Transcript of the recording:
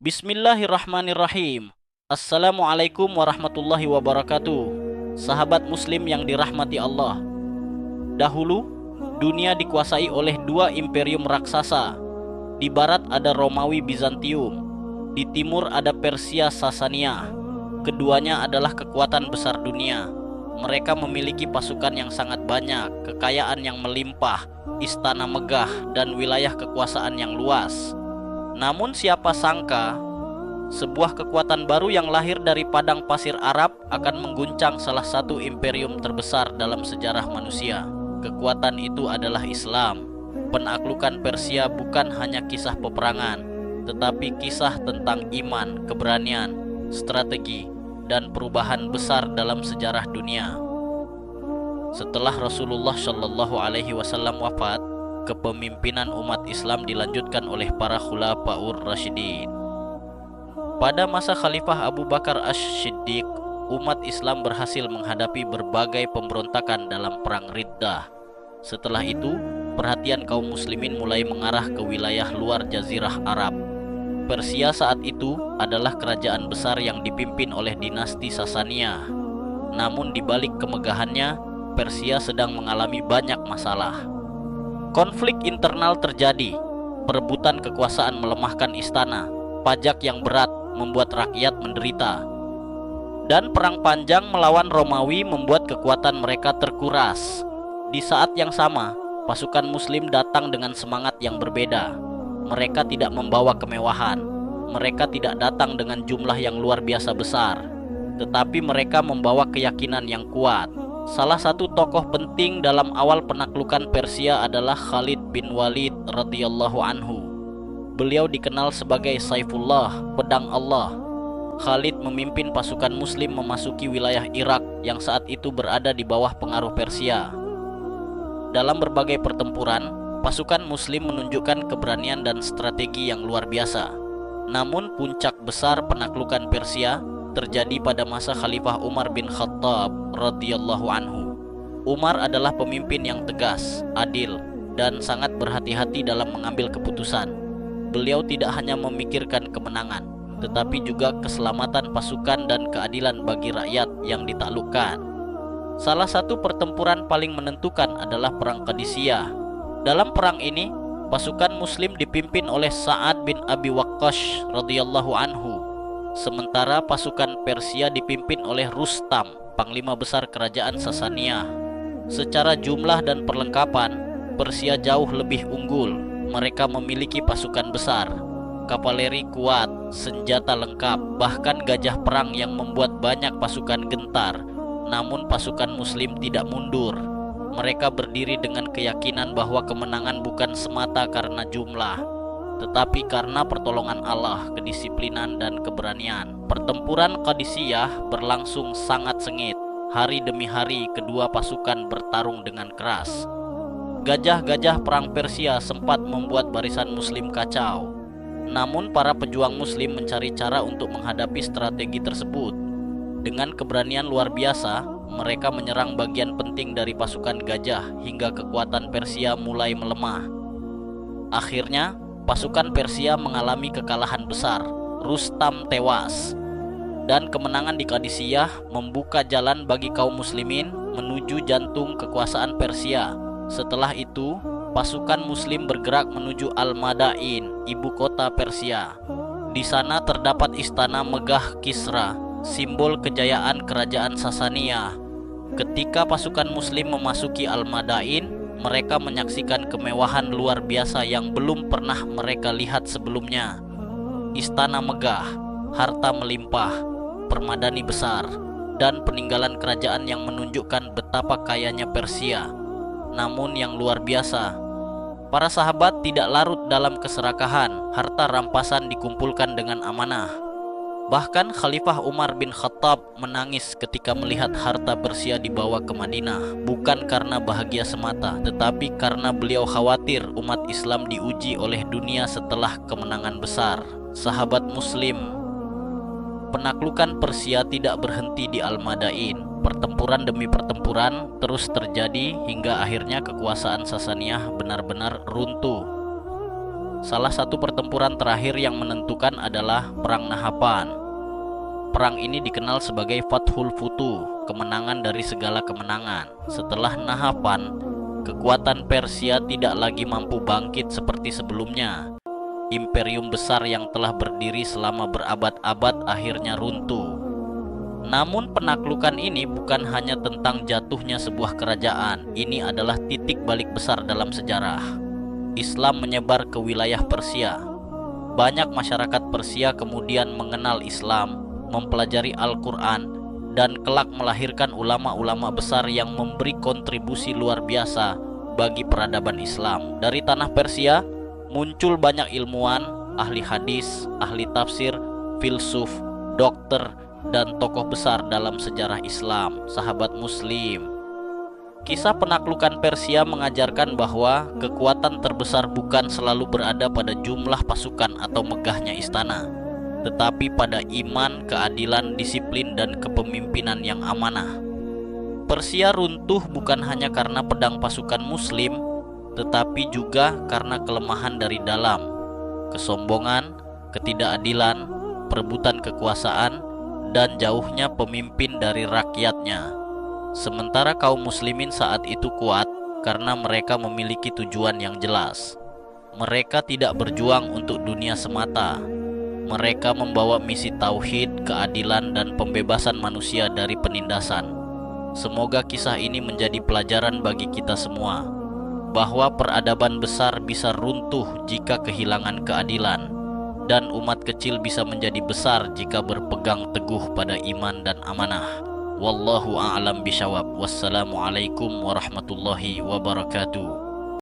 Bismillahirrahmanirrahim. Assalamualaikum warahmatullahi wabarakatuh. Sahabat muslim yang dirahmati Allah. Dahulu, dunia dikuasai oleh dua imperium raksasa. Di barat ada Romawi Bizantium, di timur ada Persia Sasania. Keduanya adalah kekuatan besar dunia. Mereka memiliki pasukan yang sangat banyak, kekayaan yang melimpah, istana megah, dan wilayah kekuasaan yang luas. Namun siapa sangka, sebuah kekuatan baru yang lahir dari padang pasir Arab akan mengguncang salah satu imperium terbesar dalam sejarah manusia. Kekuatan itu adalah Islam. Penaklukan Persia bukan hanya kisah peperangan, tetapi kisah tentang iman, keberanian, strategi, dan perubahan besar dalam sejarah dunia. Setelah Rasulullah Shallallahu Alaihi Wasallam wafat, kepemimpinan umat Islam dilanjutkan oleh para Khulafaur Rasyidin. Pada masa Khalifah Abu Bakar Asy-Siddiq, umat Islam berhasil menghadapi berbagai pemberontakan dalam perang Riddah. Setelah itu, perhatian kaum muslimin mulai mengarah ke wilayah luar Jazirah Arab. Persia saat itu adalah kerajaan besar yang dipimpin oleh dinasti Sasania. Namun di balik kemegahannya, Persia sedang mengalami banyak masalah. Konflik internal terjadi, perebutan kekuasaan melemahkan istana, pajak yang berat membuat rakyat menderita, dan perang panjang melawan Romawi membuat kekuatan mereka terkuras. Di saat yang sama, pasukan muslim datang dengan semangat yang berbeda. Mereka tidak membawa kemewahan, mereka tidak datang dengan jumlah yang luar biasa besar, tetapi mereka membawa keyakinan yang kuat. Salah satu tokoh penting dalam awal penaklukan Persia adalah Khalid bin Walid radhiyallahu anhu. Beliau dikenal sebagai Saifullah, pedang Allah. Khalid memimpin pasukan muslim memasuki wilayah Irak yang saat itu berada di bawah pengaruh Persia. Dalam berbagai pertempuran, pasukan muslim menunjukkan keberanian dan strategi yang luar biasa. Namun puncak besar penaklukan Persia terjadi pada masa Khalifah Umar bin Khattab radhiyallahu anhu. Umar adalah pemimpin yang tegas, adil, dan sangat berhati-hati dalam mengambil keputusan. Beliau tidak hanya memikirkan kemenangan, tetapi juga keselamatan pasukan dan keadilan bagi rakyat yang ditaklukkan. Salah satu pertempuran paling menentukan adalah Perang Qadisiyah. Dalam perang ini, pasukan muslim dipimpin oleh Sa'ad bin Abi Waqqas radhiyallahu anhu, sementara pasukan Persia dipimpin oleh Rustam, panglima besar kerajaan Sasania. Secara jumlah dan perlengkapan, Persia jauh lebih unggul. Mereka memiliki pasukan besar, kavaleri kuat, senjata lengkap, bahkan gajah perang yang membuat banyak pasukan gentar. Namun pasukan muslim tidak mundur. Mereka berdiri dengan keyakinan bahwa kemenangan bukan semata karena jumlah, tetapi karena pertolongan Allah, kedisiplinan, dan keberanian. Pertempuran Qadisiyah berlangsung sangat sengit. Hari demi hari kedua pasukan bertarung dengan keras. Gajah-gajah perang Persia sempat membuat barisan muslim kacau. Namun para pejuang muslim mencari cara untuk menghadapi strategi tersebut. Dengan keberanian luar biasa, mereka menyerang bagian penting dari pasukan gajah hingga kekuatan Persia mulai melemah. Akhirnya, pasukan Persia mengalami kekalahan besar. Rustam tewas, dan kemenangan di Qadisiyah membuka jalan bagi kaum muslimin menuju jantung kekuasaan Persia. Setelah itu, pasukan muslim bergerak menuju Al-Madain, ibu kota Persia. Di sana terdapat istana megah Kisra, simbol kejayaan kerajaan Sasania. Ketika pasukan muslim memasuki Al-Madain, mereka menyaksikan kemewahan luar biasa yang belum pernah mereka lihat sebelumnya. Istana megah, harta melimpah, permadani besar, dan peninggalan kerajaan yang menunjukkan betapa kayanya Persia. Namun yang luar biasa, para sahabat tidak larut dalam keserakahan. Harta rampasan dikumpulkan dengan amanah. Bahkan Khalifah Umar bin Khattab menangis ketika melihat harta Persia dibawa ke Madinah, bukan karena bahagia semata, tetapi karena beliau khawatir umat Islam diuji oleh dunia setelah kemenangan besar. Sahabat muslim, penaklukan Persia tidak berhenti di Al-Madain. Pertempuran demi pertempuran terus terjadi hingga akhirnya kekuasaan Sasaniyah benar-benar runtuh. Salah satu pertempuran terakhir yang menentukan adalah Perang Nahapan. Perang ini dikenal sebagai Fathul Futuh, kemenangan dari segala kemenangan. Setelah Nahapan, kekuatan Persia tidak lagi mampu bangkit seperti sebelumnya. Imperium besar yang telah berdiri selama berabad-abad akhirnya runtuh. Namun penaklukan ini bukan hanya tentang jatuhnya sebuah kerajaan. Ini adalah titik balik besar dalam sejarah. Islam menyebar ke wilayah Persia. Banyak masyarakat Persia kemudian mengenal Islam, mempelajari Al-Quran, dan kelak melahirkan ulama-ulama besar yang memberi kontribusi luar biasa bagi peradaban Islam. Dari tanah Persia muncul banyak ilmuwan, ahli hadis, ahli tafsir, filsuf, dokter, dan tokoh besar dalam sejarah Islam. Sahabat Muslim, kisah penaklukan Persia mengajarkan bahwa kekuatan terbesar bukan selalu berada pada jumlah pasukan atau megahnya istana, tetapi pada iman, keadilan, disiplin, dan kepemimpinan yang amanah. Persia runtuh bukan hanya karena pedang pasukan Muslim, tetapi juga karena kelemahan dari dalam, kesombongan, ketidakadilan, perebutan kekuasaan, dan jauhnya pemimpin dari rakyatnya. Sementara kaum muslimin saat itu kuat karena mereka memiliki tujuan yang jelas. Mereka tidak berjuang untuk dunia semata. Mereka membawa misi tauhid, keadilan, dan pembebasan manusia dari penindasan. Semoga kisah ini menjadi pelajaran bagi kita semua, bahwa peradaban besar bisa runtuh jika kehilangan keadilan, dan umat kecil bisa menjadi besar jika berpegang teguh pada iman dan amanah. Wallahu a'lam bishawab. Wassalamualaikum warahmatullahi wabarakatuh.